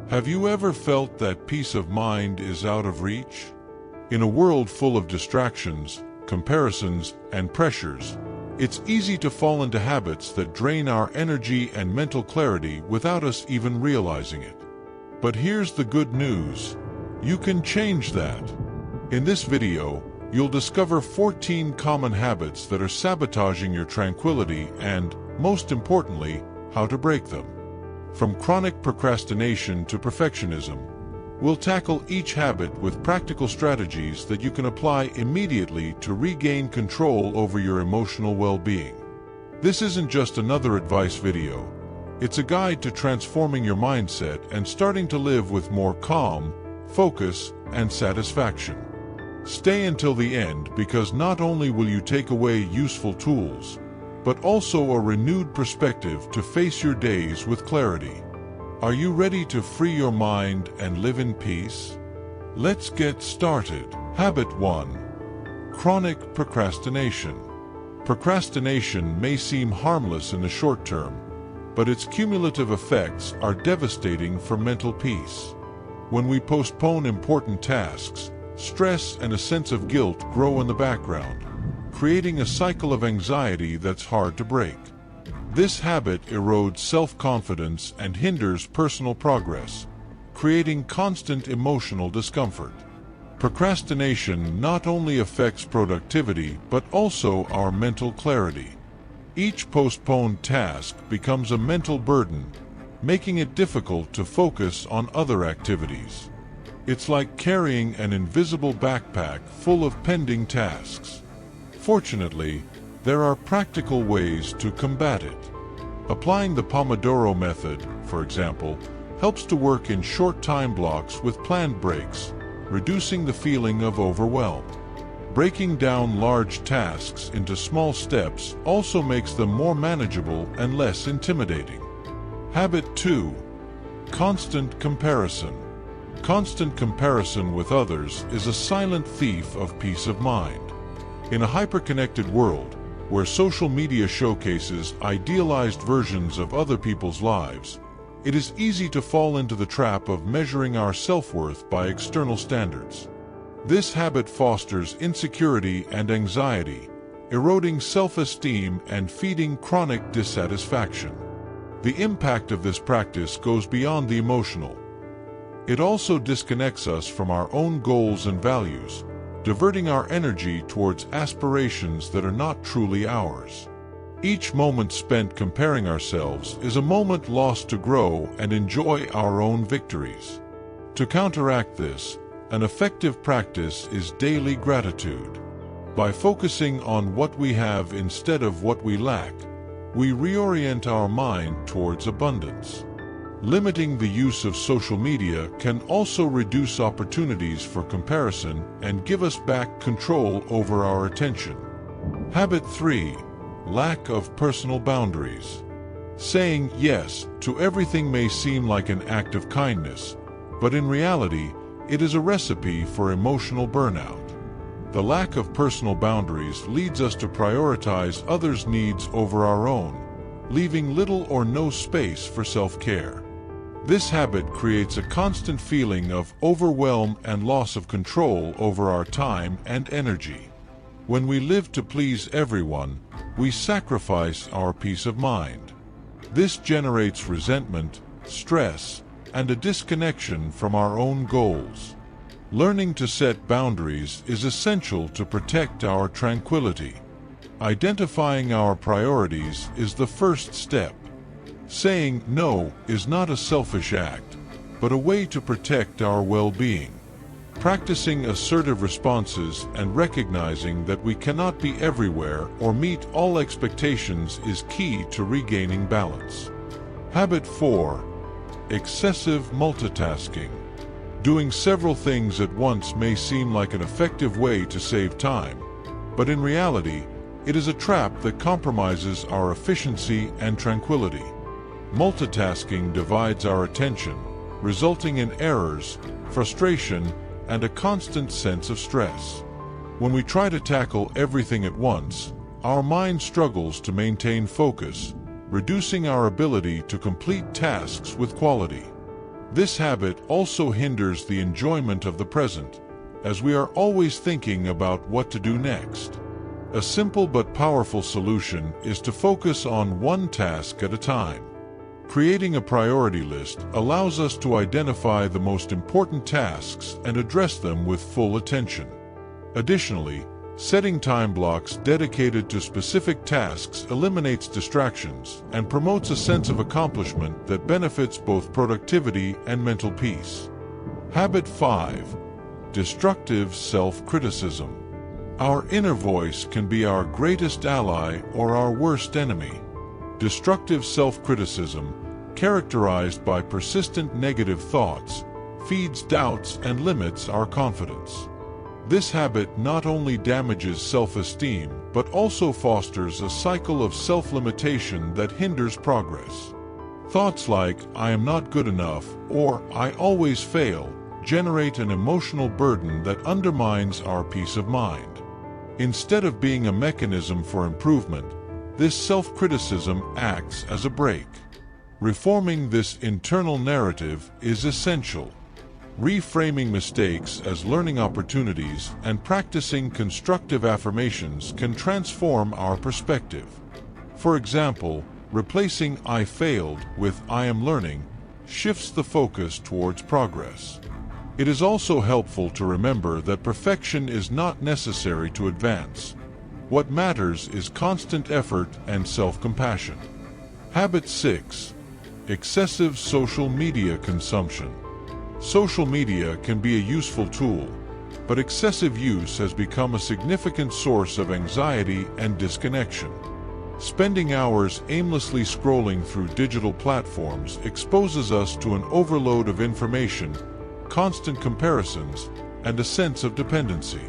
Have you ever felt that peace of mind is out of reach? In a world full of distractions, comparisons, and pressures, it's easy to fall into habits that drain our energy and mental clarity without us even realizing it. But here's the good news. You can change that. In this video, you'll discover 14 common habits that are sabotaging your tranquility and, most importantly, how to break them. From chronic procrastination to perfectionism, we'll tackle each habit with practical strategies that you can apply immediately to regain control over your emotional well-being. This isn't just another advice video. It's a guide to transforming your mindset and starting to live with more calm, focus, and satisfaction. Stay until the end because not only will you take away useful tools, but also a renewed perspective to face your days with clarity. Are you ready to free your mind and live in peace? Let's get started. Habit 1. Chronic procrastination. Procrastination may seem harmless in the short term, but its cumulative effects are devastating for mental peace. When we postpone important tasks, stress and a sense of guilt grow in the background, creating a cycle of anxiety that's hard to break. This habit erodes self-confidence and hinders personal progress, creating constant emotional discomfort. Procrastination not only affects productivity but also our mental clarity. Each postponed task becomes a mental burden, making it difficult to focus on other activities. It's like carrying an invisible backpack full of pending tasks. Fortunately, there are practical ways to combat it. Applying the Pomodoro method, for example, helps to work in short time blocks with planned breaks, reducing the feeling of overwhelm. Breaking down large tasks into small steps also makes them more manageable and less intimidating. Habit 2. Constant comparison. Constant comparison with others is a silent thief of peace of mind. In a hyper-connected world, where social media showcases idealized versions of other people's lives, it is easy to fall into the trap of measuring our self-worth by external standards. This habit fosters insecurity and anxiety, eroding self-esteem and feeding chronic dissatisfaction. The impact of this practice goes beyond the emotional. It also disconnects us from our own goals and values, diverting our energy towards aspirations that are not truly ours. Each moment spent comparing ourselves is a moment lost to grow and enjoy our own victories. To counteract this, an effective practice is daily gratitude. By focusing on what we have instead of what we lack, we reorient our mind towards abundance. Limiting the use of social media can also reduce opportunities for comparison and give us back control over our attention. Habit 3. Lack of personal boundaries. Saying yes to everything may seem like an act of kindness, but in reality, it is a recipe for emotional burnout. The lack of personal boundaries leads us to prioritize others' needs over our own, leaving little or no space for self-care. This habit creates a constant feeling of overwhelm and loss of control over our time and energy. When we live to please everyone, we sacrifice our peace of mind. This generates resentment, stress, and a disconnection from our own goals. Learning to set boundaries is essential to protect our tranquility. Identifying our priorities is the first step. Saying no is not a selfish act, but a way to protect our well-being. Practicing assertive responses and recognizing that we cannot be everywhere or meet all expectations is key to regaining balance. Habit 4. Excessive multitasking. Doing several things at once may seem like an effective way to save time, but in reality, it is a trap that compromises our efficiency and tranquility. Multitasking divides our attention, resulting in errors, frustration, and a constant sense of stress. When we try to tackle everything at once, our mind struggles to maintain focus, reducing our ability to complete tasks with quality. This habit also hinders the enjoyment of the present, as we are always thinking about what to do next. A simple but powerful solution is to focus on one task at a time. Creating a priority list allows us to identify the most important tasks and address them with full attention. Additionally, setting time blocks dedicated to specific tasks eliminates distractions and promotes a sense of accomplishment that benefits both productivity and mental peace. Habit 5. Destructive self-criticism. Our inner voice can be our greatest ally or our worst enemy. Destructive self-criticism, characterized by persistent negative thoughts, feeds doubts and limits our confidence. This habit not only damages self-esteem, but also fosters a cycle of self-limitation that hinders progress. Thoughts like, "I am not good enough," or "I always fail," generate an emotional burden that undermines our peace of mind. Instead of being a mechanism for improvement, this self-criticism acts as a brake. Reforming this internal narrative is essential. Reframing mistakes as learning opportunities and practicing constructive affirmations can transform our perspective. For example, replacing "I failed" with "I am learning" shifts the focus towards progress. It is also helpful to remember that perfection is not necessary to advance. What matters is constant effort and self-compassion. Habit 6. Excessive social media consumption. Social media can be a useful tool, but excessive use has become a significant source of anxiety and disconnection. Spending hours aimlessly scrolling through digital platforms exposes us to an overload of information, constant comparisons, and a sense of dependency.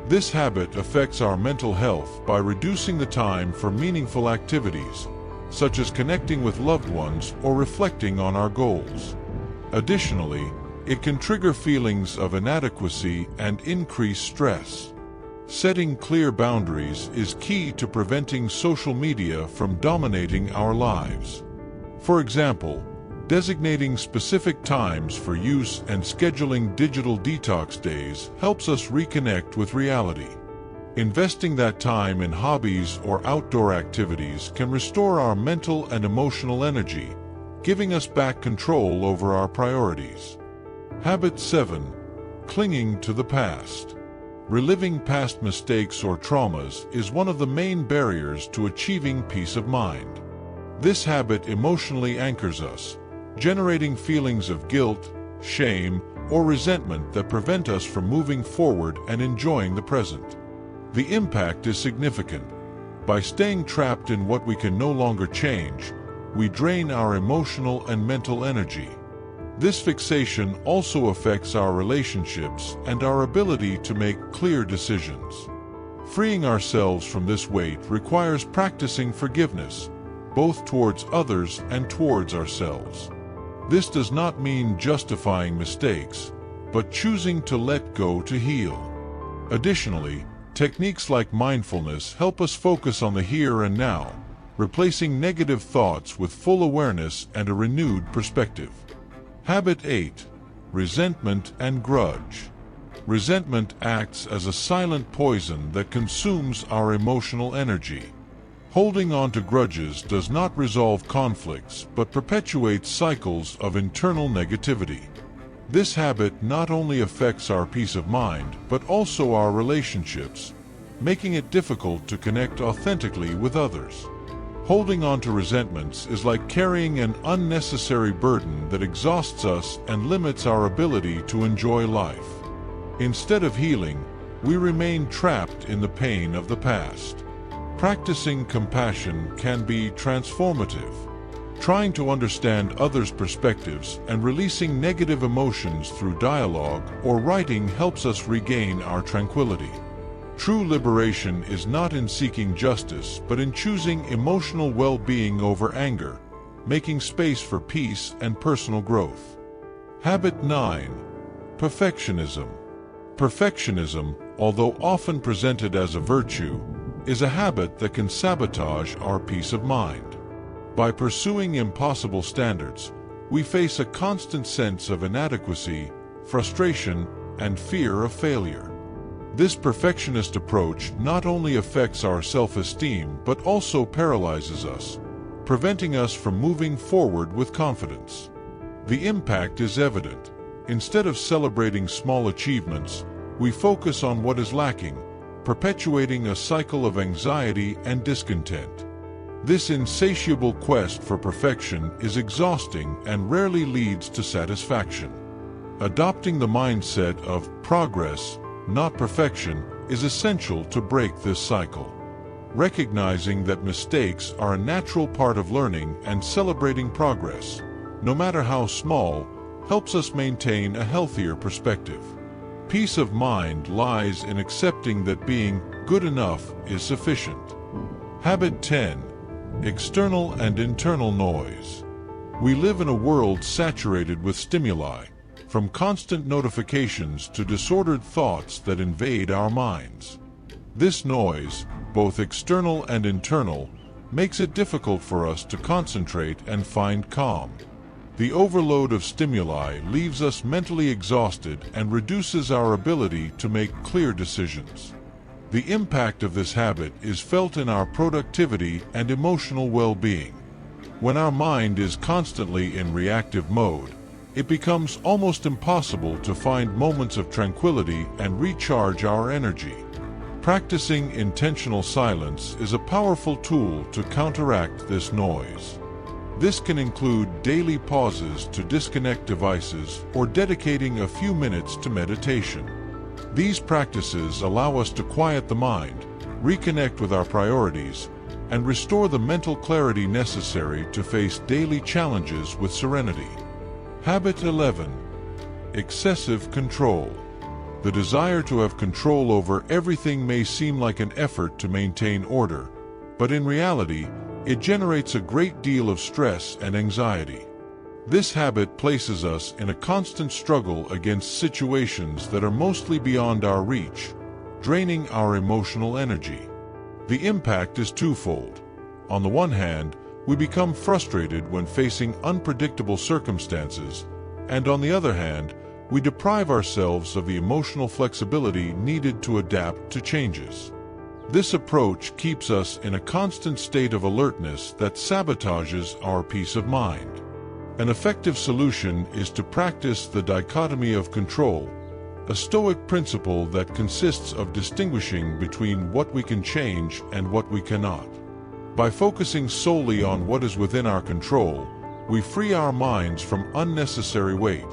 This habit affects our mental health by reducing the time for meaningful activities, such as connecting with loved ones or reflecting on our goals. Additionally, it can trigger feelings of inadequacy and increase stress. Setting clear boundaries is key to preventing social media from dominating our lives. For example, designating specific times for use and scheduling digital detox days helps us reconnect with reality. Investing that time in hobbies or outdoor activities can restore our mental and emotional energy, giving us back control over our priorities. Habit 7. Clinging to the past. Reliving past mistakes or traumas is one of the main barriers to achieving peace of mind. This habit emotionally anchors us, generating feelings of guilt, shame, or resentment that prevent us from moving forward and enjoying the present. The impact is significant. By staying trapped in what we can no longer change, we drain our emotional and mental energy. This fixation also affects our relationships and our ability to make clear decisions. Freeing ourselves from this weight requires practicing forgiveness, both towards others and towards ourselves. This does not mean justifying mistakes, but choosing to let go to heal. Additionally, techniques like mindfulness help us focus on the here and now, replacing negative thoughts with full awareness and a renewed perspective. Habit 8. Resentment and grudge. Resentment acts as a silent poison that consumes our emotional energy. Holding on to grudges does not resolve conflicts but perpetuates cycles of internal negativity. This habit not only affects our peace of mind but also our relationships, making it difficult to connect authentically with others. Holding on to resentments is like carrying an unnecessary burden that exhausts us and limits our ability to enjoy life. Instead of healing, we remain trapped in the pain of the past. Practicing compassion can be transformative. Trying to understand others' perspectives and releasing negative emotions through dialogue or writing helps us regain our tranquility. True liberation is not in seeking justice, but in choosing emotional well-being over anger, making space for peace and personal growth. Habit 9. Perfectionism. Perfectionism, although often presented as a virtue, is a habit that can sabotage our peace of mind. By pursuing impossible standards, we face a constant sense of inadequacy, frustration, and fear of failure. This perfectionist approach not only affects our self-esteem but also paralyzes us, preventing us from moving forward with confidence. The impact is evident. Instead of celebrating small achievements, we focus on what is lacking, perpetuating a cycle of anxiety and discontent. This insatiable quest for perfection is exhausting and rarely leads to satisfaction. Adopting the mindset of progress, not perfection, is essential to break this cycle. Recognizing that mistakes are a natural part of learning and celebrating progress, no matter how small, helps us maintain a healthier perspective. Peace of mind lies in accepting that being good enough is sufficient. Habit 10. External and internal noise. We live in a world saturated with stimuli, from constant notifications to disordered thoughts that invade our minds. This noise, both external and internal, makes it difficult for us to concentrate and find calm. The overload of stimuli leaves us mentally exhausted and reduces our ability to make clear decisions. The impact of this habit is felt in our productivity and emotional well-being. When our mind is constantly in reactive mode, it becomes almost impossible to find moments of tranquility and recharge our energy. Practicing intentional silence is a powerful tool to counteract this noise. This can include daily pauses to disconnect devices or dedicating a few minutes to meditation. These practices allow us to quiet the mind, reconnect with our priorities, and restore the mental clarity necessary to face daily challenges with serenity. Habit 11. Excessive control. The desire to have control over everything may seem like an effort to maintain order, but in reality, it generates a great deal of stress and anxiety. This habit places us in a constant struggle against situations that are mostly beyond our reach, draining our emotional energy. The impact is twofold. On the one hand, we become frustrated when facing unpredictable circumstances, and on the other hand, we deprive ourselves of the emotional flexibility needed to adapt to changes. This approach keeps us in a constant state of alertness that sabotages our peace of mind. An effective solution is to practice the dichotomy of control, a Stoic principle that consists of distinguishing between what we can change and what we cannot. By focusing solely on what is within our control, we free our minds from unnecessary weight,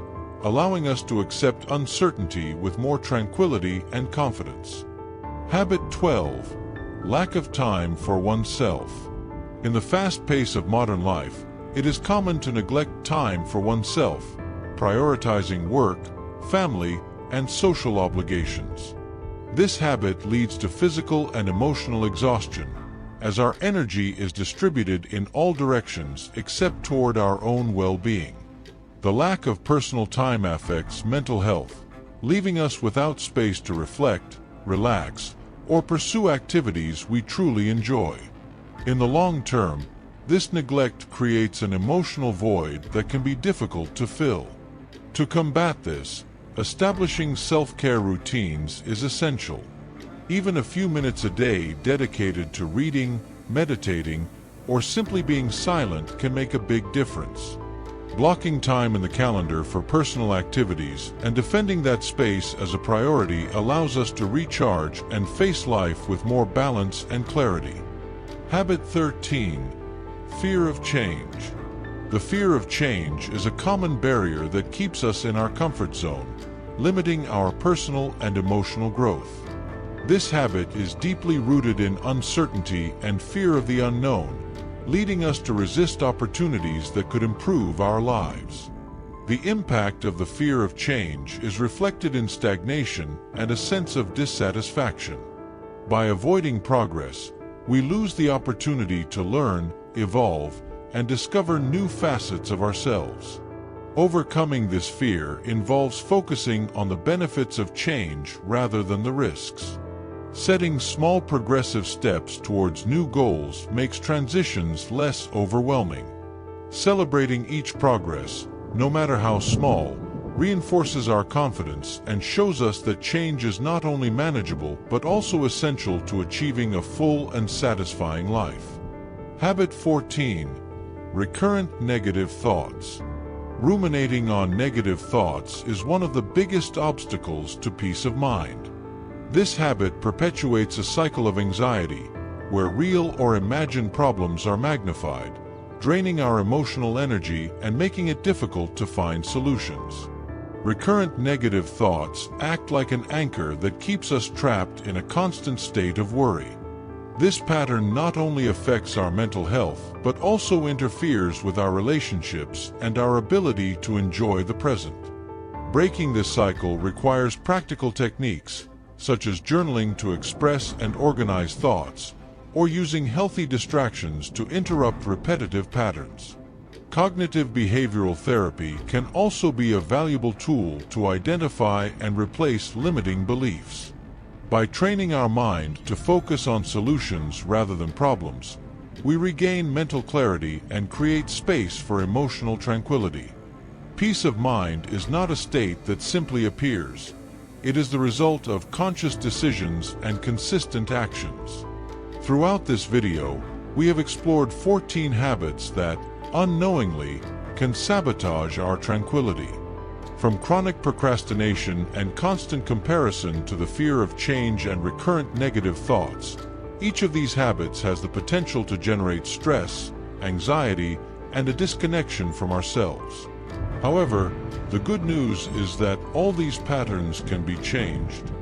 allowing us to accept uncertainty with more tranquility and confidence. Habit 12. Lack of time for oneself. In the fast pace of modern life, it is common to neglect time for oneself, prioritizing work, family, and social obligations. This habit leads to physical and emotional exhaustion, as our energy is distributed in all directions except toward our own well-being. The lack of personal time affects mental health, leaving us without space to reflect, relax, or pursue activities we truly enjoy. In the long term, this neglect creates an emotional void that can be difficult to fill. To combat this, establishing self-care routines is essential. Even a few minutes a day dedicated to reading, meditating, or simply being silent can make a big difference. Blocking time in the calendar for personal activities and defending that space as a priority allows us to recharge and face life with more balance and clarity. Habit 13. Fear of change. The fear of change is a common barrier that keeps us in our comfort zone, limiting our personal and emotional growth. This habit is deeply rooted in uncertainty and fear of the unknown, leading us to resist opportunities that could improve our lives. The impact of the fear of change is reflected in stagnation and a sense of dissatisfaction. By avoiding progress, we lose the opportunity to learn, evolve, and discover new facets of ourselves. Overcoming this fear involves focusing on the benefits of change rather than the risks. Setting small progressive steps towards new goals makes transitions less overwhelming. Celebrating each progress, no matter how small, reinforces our confidence and shows us that change is not only manageable but also essential to achieving a full and satisfying life. Habit 14. Recurrent negative thoughts. Ruminating on negative thoughts is one of the biggest obstacles to peace of mind. This habit perpetuates a cycle of anxiety, where real or imagined problems are magnified, draining our emotional energy and making it difficult to find solutions. Recurrent negative thoughts act like an anchor that keeps us trapped in a constant state of worry. This pattern not only affects our mental health, but also interferes with our relationships and our ability to enjoy the present. Breaking this cycle requires practical techniques, such as journaling to express and organize thoughts, or using healthy distractions to interrupt repetitive patterns. Cognitive behavioral therapy can also be a valuable tool to identify and replace limiting beliefs. By training our mind to focus on solutions rather than problems, we regain mental clarity and create space for emotional tranquility. Peace of mind is not a state that simply appears. It is the result of conscious decisions and consistent actions. Throughout this video, we have explored 14 habits that, unknowingly, can sabotage our tranquility. From chronic procrastination and constant comparison to the fear of change and recurrent negative thoughts, each of these habits has the potential to generate stress, anxiety, and a disconnection from ourselves. However, the good news is that all these patterns can be changed.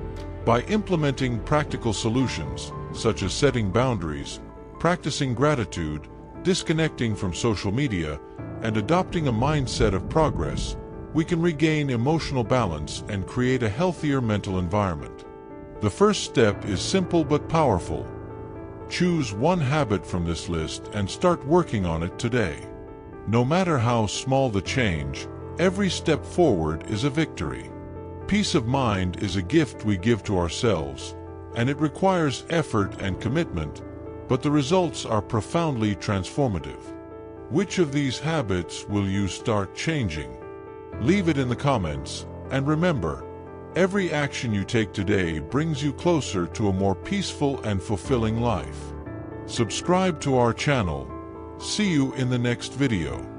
By implementing practical solutions, such as setting boundaries, practicing gratitude, disconnecting from social media, and adopting a mindset of progress, we can regain emotional balance and create a healthier mental environment. The first step is simple but powerful. Choose one habit from this list and start working on it today. No matter how small the change, every step forward is a victory. Peace of mind is a gift we give to ourselves, and it requires effort and commitment, but the results are profoundly transformative. Which of these habits will you start changing? Leave it in the comments, and remember, every action you take today brings you closer to a more peaceful and fulfilling life. Subscribe to our channel. See you in the next video.